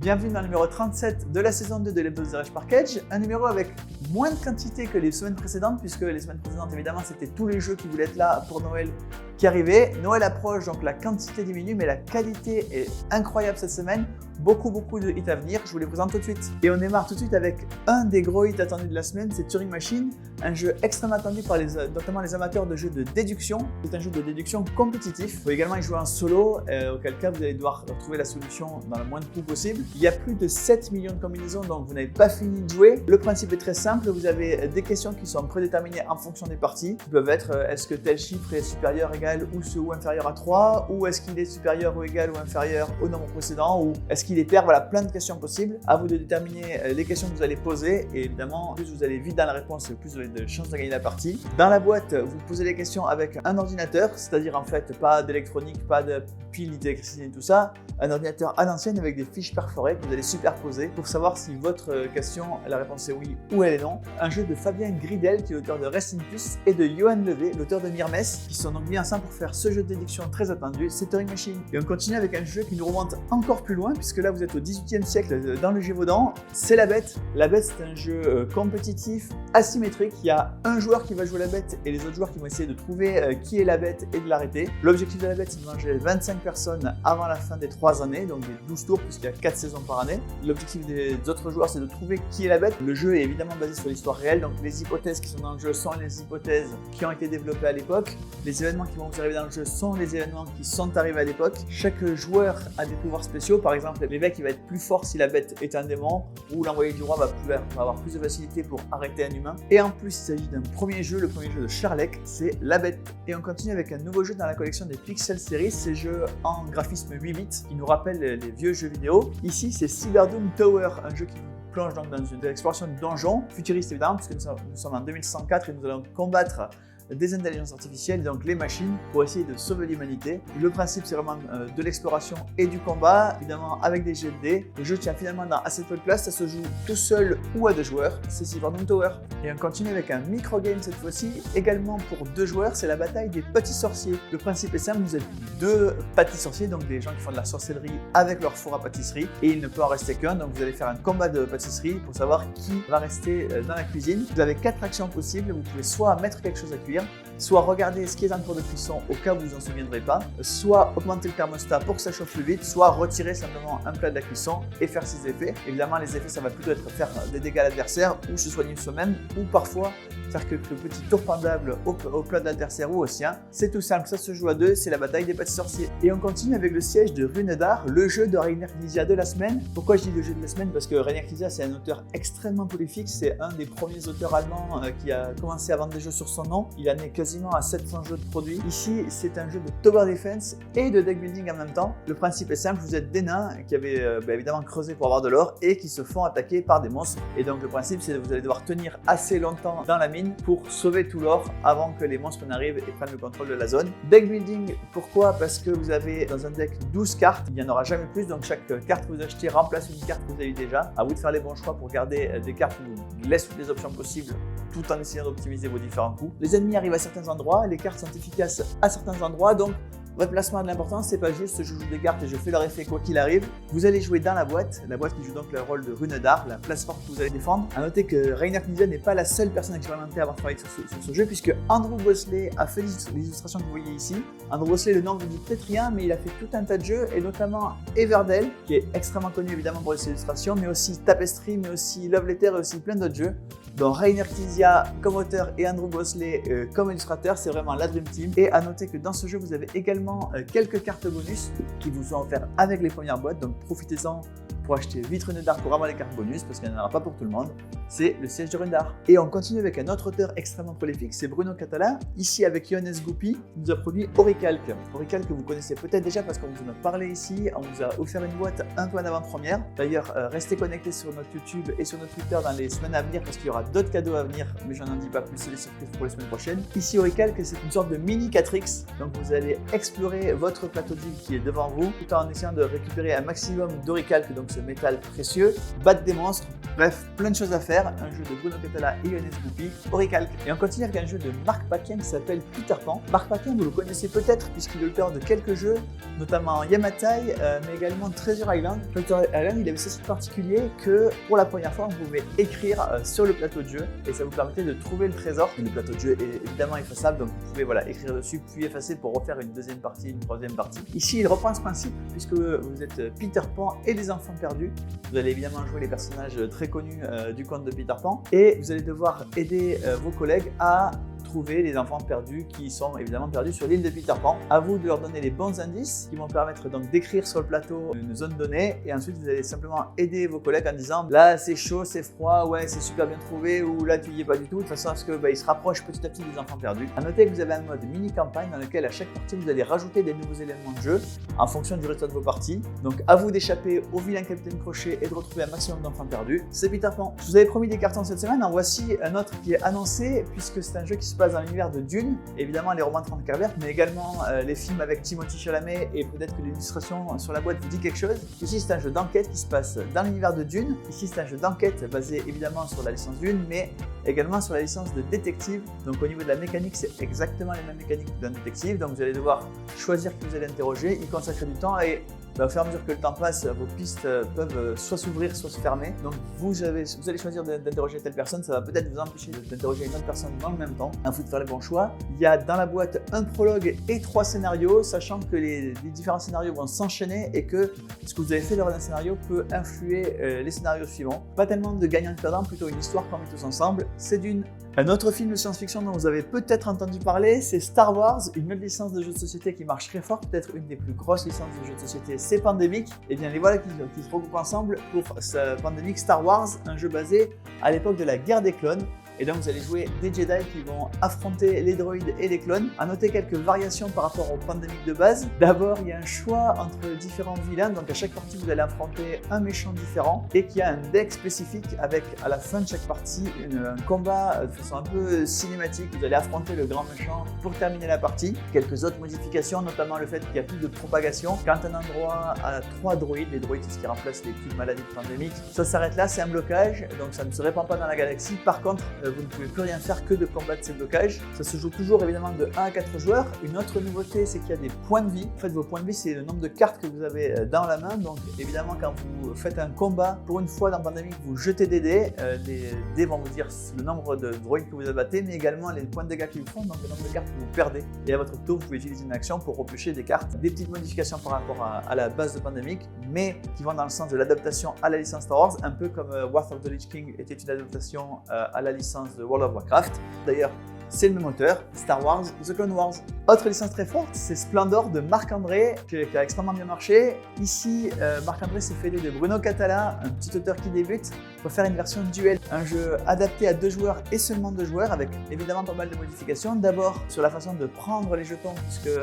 Bienvenue dans le numéro 37 de la saison 2 de l'Hebdo de Rage Package, un numéro avec moins de quantité que les semaines précédentes, puisque les semaines précédentes, évidemment, c'était tous les jeux qui voulaient être là pour Noël qui arrivaient. Noël approche, donc la quantité diminue, mais la qualité est incroyable cette semaine. Beaucoup de hits à venir, je vous les présente tout de suite. Et on démarre tout de suite avec un des gros hits attendus de la semaine, c'est Turing Machine, un jeu extrêmement attendu par notamment les amateurs de jeux de déduction. C'est un jeu de déduction compétitif. Vous pouvez également y jouer en solo, auquel cas vous allez devoir trouver la solution dans le moins de coûts possible. Il y a plus de 7 millions de combinaisons, donc vous n'avez pas fini de jouer. Le principe est très simple, vous avez des questions qui sont prédéterminées en fonction des parties, qui peuvent être est-ce que tel chiffre est supérieur, égal ou inférieur à 3, ou est-ce qu'il est supérieur ou égal ou inférieur au nombre précédent, ou est-ce qu'il est pair, voilà, plein de questions possibles. À vous de déterminer les questions que vous allez poser, et évidemment, plus vous allez vite dans la réponse, plus vous avez de chances de gagner la partie. Dans la boîte, vous posez les questions avec un ordinateur, c'est-à-dire en fait pas d'électronique, pas de pile d'électricité et tout ça, un ordinateur à l'ancienne avec des fiches perforées que vous allez superposer pour savoir si votre question, la réponse est oui ou elle est non. Un jeu de Fabien Gridel, qui est l'auteur de Rest in Peace, et de Johan Levé, l'auteur de Myrmes, qui sont donc mis ensemble pour faire ce jeu de déduction très attendu, c'est Turing Machine. Et on continue avec un jeu qui nous remonte encore plus loin, puisque là vous êtes au XVIIIe siècle dans le Gévaudan, c'est la bête. La bête, c'est un jeu compétitif, asymétrique. Il y a un joueur qui va jouer la bête et les autres joueurs qui vont essayer de trouver qui est la bête et de l'arrêter. L'objectif de la bête, c'est de manger 25 personnes avant la fin des 3 années, donc des 12 tours puisqu'il y a 4 saisons par année. L'objectif des autres joueurs, c'est de trouver qui est la bête. Le jeu est évidemment basé sur l'histoire réelle, donc les hypothèses qui sont dans le jeu sont les hypothèses qui ont été développées à l'époque. Les événements qui vont vous arriver dans le jeu sont les événements qui sont arrivés à l'époque. Chaque joueur a des pouvoirs spéciaux, par exemple l'évêque va être plus fort si la bête est un démon, ou l'envoyé du roi va avoir plus de facilité pour arrêter un humain. Et en plus, il s'agit d'un premier jeu, le premier jeu de Charlec, c'est la bête. Et on continue avec un nouveau jeu dans la collection des Pixel Series, ces jeux en graphisme 8 bits qui nous rappellent les vieux jeux vidéo. Ici, c'est Cyberdoom Tower, un jeu qui nous plonge donc dans une exploration de donjon, futuriste évidemment, puisque nous sommes en 2104 et nous allons combattre des intelligences artificielles, donc les machines, pour essayer de sauver l'humanité. Le principe, c'est vraiment de l'exploration et du combat, évidemment avec des jets de dés. Le jeu tient finalement dans assez peu de place, ça se joue tout seul ou à 2 joueurs, c'est Cyberdoom Tower. Et on continue avec un micro-game cette fois-ci, également pour 2 joueurs, c'est la bataille des petits sorciers. Le principe est simple, vous êtes 2 petits sorciers, donc des gens qui font de la sorcellerie avec leur four à pâtisserie, et il ne peut en rester qu'un, donc vous allez faire un combat de pâtisserie pour savoir qui va rester dans la cuisine. Vous avez 4 actions possibles, vous pouvez soit mettre quelque chose à cuire, soit regarder ce qui est en cours de cuisson au cas où vous vous en souviendrez pas, soit augmenter le thermostat pour que ça chauffe plus vite, soit retirer simplement un plat de la cuisson et faire ses effets. Évidemment, les effets, ça va plutôt être faire des dégâts à l'adversaire ou se soigner soi-même, ou parfois faire quelques petits tours pendables au plat de l'adversaire ou au sien. C'est tout simple, ça se joue à 2, c'est la bataille des petits sorciers. Et on continue avec le siège de Runedar, le jeu de Rainer Knizia de la semaine. Pourquoi je dis le jeu de la semaine? Parce que Rainer Knizia, c'est un auteur extrêmement prolifique, c'est un des premiers auteurs allemands qui a commencé à vendre des jeux sur son nom. Il en est quasiment à 700 jeux de produits. Ici, c'est un jeu de tower defense et de deck building en même temps. Le principe est simple, vous êtes des nains qui avaient évidemment creusé pour avoir de l'or et qui se font attaquer par des monstres. Et donc le principe, c'est que vous allez devoir tenir assez longtemps dans la mine pour sauver tout l'or avant que les monstres n'arrivent et prennent le contrôle de la zone. Deck building, pourquoi? Parce que vous avez dans un deck 12 cartes, il n'y en aura jamais plus, donc chaque carte que vous achetez remplace une carte que vous avez déjà. À vous de faire les bons choix pour garder des cartes qui vous laissent toutes les options possibles tout en essayant d'optimiser vos différents coups. Les ennemis arrivent à certains endroits, les cartes sont efficaces à certains endroits, donc votre placement a de l'importance, c'est pas juste je joue des cartes et je fais leur effet quoi qu'il arrive. Vous allez jouer dans la boîte qui joue donc le rôle de Runedar, la place forte que vous allez défendre. A noter que Rainer Knizia n'est pas la seule personne expérimentée à avoir travaillé sur ce jeu, puisque Andrew Bosley a fait les illustrations que vous voyez ici. Andrew Bosley, le nom vous dit peut-être rien, mais il a fait tout un tas de jeux, et notamment Everdell, qui est extrêmement connu évidemment pour ses illustrations, mais aussi Tapestry, mais aussi Love Letter et aussi plein d'autres jeux. Donc Rainer Knizia comme auteur et Andrew Bosley comme illustrateur, c'est vraiment la Dream Team. Et à noter que dans ce jeu, vous avez également quelques cartes bonus qui vous sont offertes avec les premières boîtes, donc profitez-en pour acheter vite Runedar pour avoir les cartes bonus, parce qu'il n'y en aura pas pour tout le monde. C'est le siège de Runedar. Et on continue avec un autre auteur extrêmement prolifique, c'est Bruno Catala. Ici, avec Johannes Goupy, il nous a produit Auricalc. Auricalc que vous connaissez peut-être déjà parce qu'on vous en a parlé ici, on vous a offert une boîte un peu en avant-première. D'ailleurs, restez connectés sur notre YouTube et sur notre Twitter dans les semaines à venir, parce qu'il y aura d'autres cadeaux à venir, mais je n'en dis pas plus, c'est des surprises pour les semaines prochaines. Ici, Auricalc, c'est une sorte de mini 4X, donc vous allez explorer votre plateau de ville qui est devant vous, tout en essayant de récupérer un maximum d'Auricalc, donc ce métal précieux, battre des monstres, Bref, plein de choses à faire. Un jeu de Bruno Cathala et Younes Boupi, Oricalc. Et on continue avec un jeu de Marc Paquin qui s'appelle Peter Pan. Marc Paquin, vous le connaissez peut-être puisqu'il est l'auteur de quelques jeux, notamment Yamatai, mais également Treasure Island. Treasure Island, il avait ceci de particulier que pour la première fois, on pouvait écrire sur le plateau de jeu et ça vous permettait de trouver le trésor. Et le plateau de jeu est évidemment effaçable, donc vous pouvez écrire dessus, puis effacer pour refaire une deuxième partie, une troisième partie. Ici, il reprend ce principe puisque vous êtes Peter Pan et des enfants perdus. Vous allez évidemment jouer les personnages très connus du conte de Peter Pan et vous allez devoir aider vos collègues à trouver les enfants perdus qui sont évidemment perdus sur l'île de Peter Pan. À vous de leur donner les bons indices qui vont permettre donc d'écrire sur le plateau une zone donnée et ensuite vous allez simplement aider vos collègues en disant là c'est chaud, c'est froid, ouais c'est super bien trouvé ou là tu y es pas du tout, de façon à ce que ils se rapprochent petit à petit des enfants perdus. À noter que vous avez un mode mini campagne dans lequel à chaque partie vous allez rajouter des nouveaux éléments de jeu en fonction du résultat de vos parties. Donc à vous d'échapper au vilain Capitaine Crochet et de retrouver un maximum d'enfants perdus. C'est Peter Pan. Je vous avais promis des cartons cette semaine, en voici un autre qui est annoncé puisque c'est un jeu qui se passe dans l'univers de Dune, évidemment les romans de Frank Herbert, mais également les films avec Timothée Chalamet et peut-être que l'illustration sur la boîte vous dit quelque chose. Ici c'est un jeu d'enquête qui se passe dans l'univers de Dune. Ici c'est un jeu d'enquête basé évidemment sur la licence Dune, mais également sur la licence de détective. Donc au niveau de la mécanique, c'est exactement les mêmes mécaniques d'un détective. Donc vous allez devoir choisir qui vous allez interroger, y consacrer du temps et au fur et à mesure que le temps passe, vos pistes peuvent soit s'ouvrir, soit se fermer. Donc vous allez choisir d'interroger telle personne, ça va peut-être vous empêcher d'interroger une autre personne dans le même temps. À vous de faire les bons choix. Il y a dans la boîte un prologue et 3 scénarios, sachant que les différents scénarios vont s'enchaîner et que ce que vous avez fait lors d'un scénario peut influer les scénarios suivants. Pas tellement de gagnants et de perdants, plutôt une histoire qu'on met tous ensemble. C'est Dune. Un autre film de science-fiction dont vous avez peut-être entendu parler, c'est Star Wars, une autre licence de jeux de société qui marche très fort, peut-être une des plus grosses licences de jeux de société, c'est Pandemic. Et bien les voilà qui se regroupent ensemble pour ce Pandemic Star Wars, un jeu basé à l'époque de la guerre des clones. Et donc vous allez jouer des Jedi qui vont affronter les droïdes et les clones. À noter quelques variations par rapport au Pandemic de base. D'abord, il y a un choix entre différents vilains, donc à chaque partie vous allez affronter un méchant différent et qui a un deck spécifique avec à la fin de chaque partie un combat de façon un peu cinématique. Vous allez affronter le grand méchant pour terminer la partie. Quelques autres modifications, notamment le fait qu'il n'y a plus de propagation. Quand un endroit a 3 droïdes, les droïdes c'est ce qui remplace les cubes maladies de Pandemic, ça s'arrête là, c'est un blocage, donc ça ne se répand pas dans la galaxie. Par contre, vous ne pouvez plus rien faire que de combattre ces blocages. Ça se joue toujours évidemment de 1 à 4 joueurs. Une autre nouveauté, c'est qu'il y a des points de vie. En fait, vos points de vie, c'est le nombre de cartes que vous avez dans la main. Donc évidemment, quand vous faites un combat, pour une fois dans Pandemic, vous jetez des dés. Les dés vont vous dire le nombre de droïdes que vous abattez, mais également les points de dégâts qu'ils vous font, donc le nombre de cartes que vous perdez. Et à votre tour, vous pouvez utiliser une action pour repêcher des cartes. Des petites modifications par rapport à la base de Pandemic, mais qui vont dans le sens de l'adaptation à la licence Star Wars, un peu comme Wrath of the Lich King était une adaptation à la licence de World of Warcraft. D'ailleurs, c'est le même auteur, Star Wars, The Clone Wars. Autre licence très forte, c'est Splendor de Marc-André, qui a extrêmement bien marché. Ici, Marc-André s'est fait de Bruno Cathala, un petit auteur qui débute, pour faire une version duel. Un jeu adapté à 2 joueurs et seulement 2 joueurs, avec évidemment pas mal de modifications. D'abord, sur la façon de prendre les jetons, puisque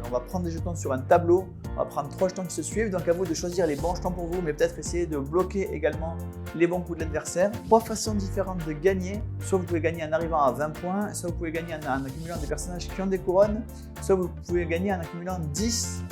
on va prendre des jetons sur un tableau. On va prendre 3 jetons qui se suivent, donc à vous de choisir les bons jetons pour vous, mais peut-être essayer de bloquer également les bons coups de l'adversaire. 3 façons différentes de gagner. Soit vous pouvez gagner en arrivant à 20 points, soit vous pouvez gagner en accumulant des personnages qui ont des couronnes, soit vous pouvez gagner en accumulant 10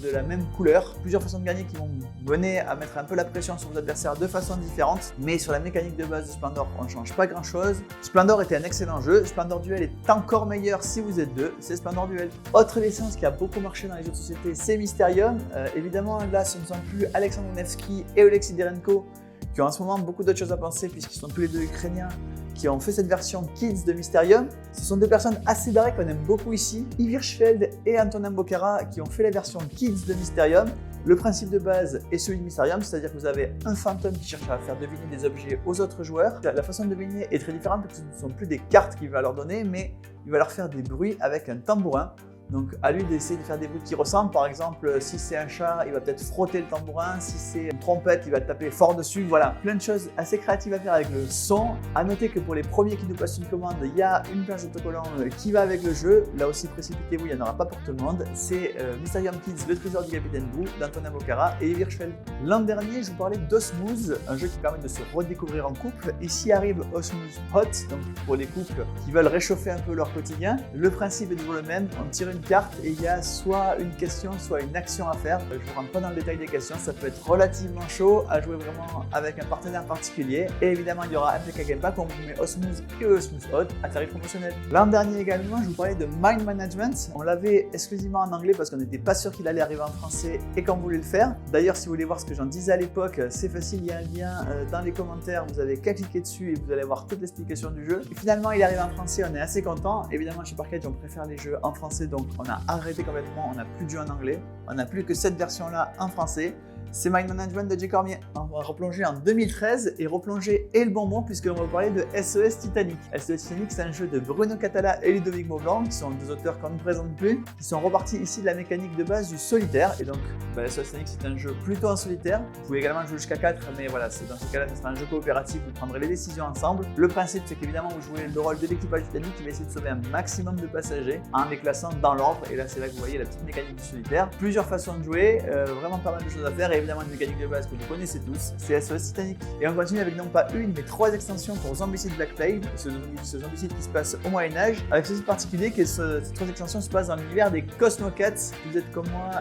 de la même couleur. Plusieurs façons de gagner qui vont mener à mettre un peu la pression sur vos adversaires de façon différente, mais sur la mécanique de base de Splendor, on ne change pas grand chose. Splendor était un excellent jeu, Splendor Duel est encore meilleur si vous êtes 2, c'est Splendor Duel. Autre licence qui a beaucoup marché dans les jeux de société, c'est Mysterium. Évidemment, là, ce ne sont plus Alexandre Nevsky et Oleksiy Derenko qui ont en ce moment beaucoup d'autres choses à penser puisqu'ils sont tous les 2 ukrainiens, qui ont fait cette version Kids de Mysterium. Ce sont 2 personnes assez barrées qu'on aime beaucoup ici, Yves Hirschfeld et Antonin Bocara, qui ont fait la version Kids de Mysterium. Le principe de base est celui de Mysterium, c'est-à-dire que vous avez un fantôme qui cherche à faire deviner des objets aux autres joueurs. La façon de deviner est très différente parce que ce ne sont plus des cartes qu'il va leur donner, mais il va leur faire des bruits avec un tambourin. Donc à lui d'essayer de faire des bruits qui ressemblent. Par exemple, si c'est un chat, il va peut-être frotter le tambourin. Si c'est une trompette, il va taper fort dessus. Voilà, plein de choses assez créatives à faire avec le son. À noter que pour les premiers qui nous passent une commande, il y a une page d'autocollant qui va avec le jeu. Là aussi, précipitez-vous, il n'y en aura pas pour tout le monde. C'est Mysterium Kids, le trésor du Capitaine Boo, d'Antonin Bocara et Yves Hirschfeld. L'an dernier, je vous parlais d'Osmooth, un jeu qui permet de se redécouvrir en couple. Ici arrive Osmooth Hot, donc pour les couples qui veulent réchauffer un peu leur quotidien. Le principe est toujours le même, on tire une une carte et il y a soit une question, soit une action à faire. Je ne vous rentre pas dans le détail des questions, ça peut être relativement chaud à jouer vraiment avec un partenaire particulier. Et évidemment, il y aura MPK Game Pack, on vous met Osmose et Osmose Hot à tarif promotionnel. L'an dernier également, je vous parlais de Mind Management. On l'avait exclusivement en anglais parce qu'on n'était pas sûr qu'il allait arriver en français et qu'on voulait le faire. D'ailleurs, si vous voulez voir ce que j'en disais à l'époque, c'est facile, il y a un lien dans les commentaires, vous avez qu'à cliquer dessus et vous allez voir toute l'explication du jeu. Et finalement, il arrive en français, on est assez content. Évidemment, chez Parkedge, on préfère les jeux en français, donc on a arrêté complètement, on n'a plus de jeux en anglais. On n'a plus que cette version-là en français. C'est Mind Management de Jay Cormier. On va replonger en 2013 et replonger est le bon mot puisqu'on va vous parler de SES Titanic. SES Titanic, c'est un jeu de Bruno Catala et Ludovic Maublanc, qui sont deux auteurs qu'on ne présente plus, qui sont repartis ici de la mécanique de base du solitaire. Et donc, SES Titanic, c'est un jeu plutôt en solitaire. Vous pouvez également jouer jusqu'à 4, mais voilà, dans ce cas-là, ce sera un jeu coopératif, vous prendrez les décisions ensemble. Le principe, c'est qu'évidemment, vous jouez le rôle de l'équipage Titanic qui va essayer de sauver un maximum de passagers en les classant dans l'ordre. Et là, c'est là que vous voyez la petite mécanique du solitaire. Plusieurs façons de jouer, vraiment pas mal de choses à faire et évidemment une mécanique de base que vous connaissez tous, c'est SES Titanic. Et on continue avec non pas une mais 3 extensions pour Zombicide Black Plague, ce Zombicide qui se passe au Moyen-Âge, avec ceci de particulier que ces 3 extensions se passent dans l'univers des Cosmocats. Si vous êtes comme moi,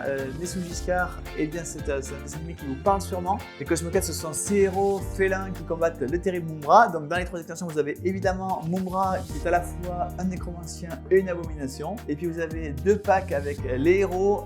né sous Giscard, et bien c'est un dessin animé qui vous parle sûrement. Les Cosmocats, ce sont ces héros félins qui combattent le terrible Mumbra. Donc dans les 3 extensions, vous avez évidemment Mumbra qui est à la fois un nécromancien et une abomination. Et puis vous avez 2 packs avec les héros,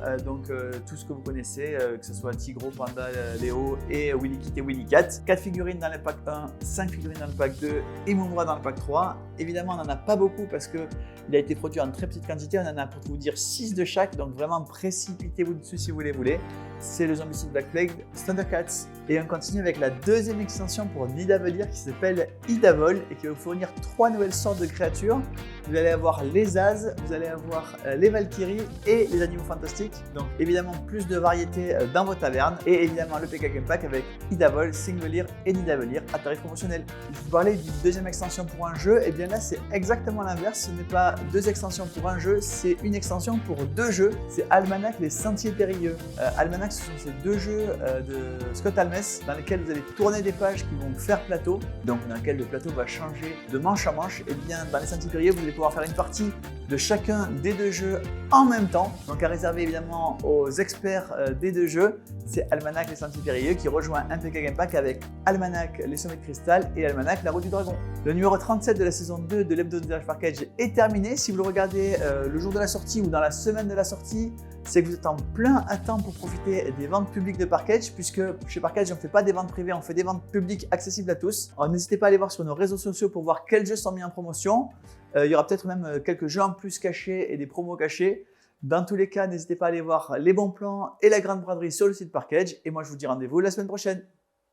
tout ce que vous connaissez, que ce soit Tigro, Panda, Léo et Willy Kit et Willy Cat. 4 figurines dans le pack 1, 5 figurines dans le pack 2 et Mumbra dans le pack 3. Évidemment, on n'en a pas beaucoup parce qu'il a été produit en très petite quantité. On en a pour tout vous dire 6 de chaque, donc vraiment précipitez-vous dessus si vous les voulez. C'est le Zombicide Black Plague, Thundercats. Et on continue avec la deuxième extension pour Nidavellir qui s'appelle Idavol et qui va vous fournir 3 nouvelles sortes de créatures. Vous allez avoir les As, vous allez avoir les Valkyries et les animaux fantastiques. Donc évidemment plus de variété dans vos tavernes et évidemment le PK Game Pack avec Idavol, Singvellir et Nidavellir à tarif promotionnel. Je vous parlais d'une deuxième extension pour un jeu, et bien là c'est exactement l'inverse. Ce n'est pas 2 extensions pour un jeu, c'est une extension pour 2 jeux. C'est Almanach les Sentiers Périlleux. Almanach, ce sont ces 2 jeux de Scott Almes dans lesquels vous allez tourner des pages qui vont faire plateau, donc dans lesquels le plateau va changer de manche à manche. Et bien dans les Sentiers Périlleux, vous allez pouvoir faire une partie de chacun des 2 jeux en même temps, donc à réserver évidemment aux experts des 2 jeux. C'est Almanach les Sentiers Périlleux qui rejoint un PK Game Pack avec Almanach les Sommets de Cristal et Almanach la Route du Dragon. Le numéro 37 de la saison 2 de l'hebdo de Garage Parkedge est terminé. Si vous le regardez le jour de la sortie ou dans la semaine de la sortie, c'est que vous êtes en plein à temps pour profiter des ventes publiques de Parkedge, puisque chez Parkedge on ne fait pas des ventes privées, on fait des ventes publiques accessibles à tous. Alors n'hésitez pas à aller voir sur nos réseaux sociaux pour voir quels jeux sont mis en promotion. Il y aura peut-être même quelques jeux en plus cachés et des promos cachés. Dans tous les cas, n'hésitez pas à aller voir les bons plans et la grande braderie sur le site Parkedge. Et moi je vous dis rendez-vous la semaine prochaine.